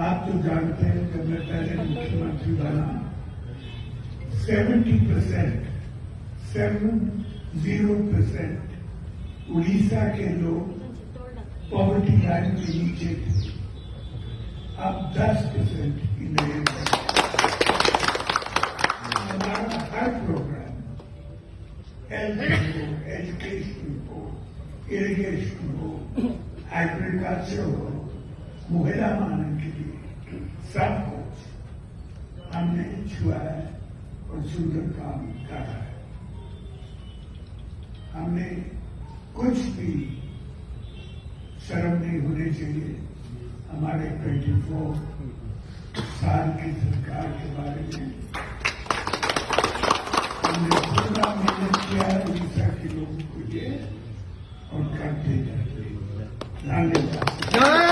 आप तो जानते हैं जब मैं पहले मुख्यमंत्री बना 70% उड़ीसा के लोग पॉवर्टी लाइन के नीचे थे। अब 10% ही नए हमारा हर प्रोग्राम हेल्थ हो, एजुकेशन हो, इरिगेशन हो, एग्रीकल्चर हो, महिला मानव के लिए सब कुछ हमने छुआ है और सुंदर काम करा है। हमने कुछ भी शर्म नहीं होनी चाहिए हमारे 24 साल की सरकार के बारे में। हमने पूरा मेहनत किया है उड़ीसा के लोगों को लिए और करते जाते। धन्यवाद।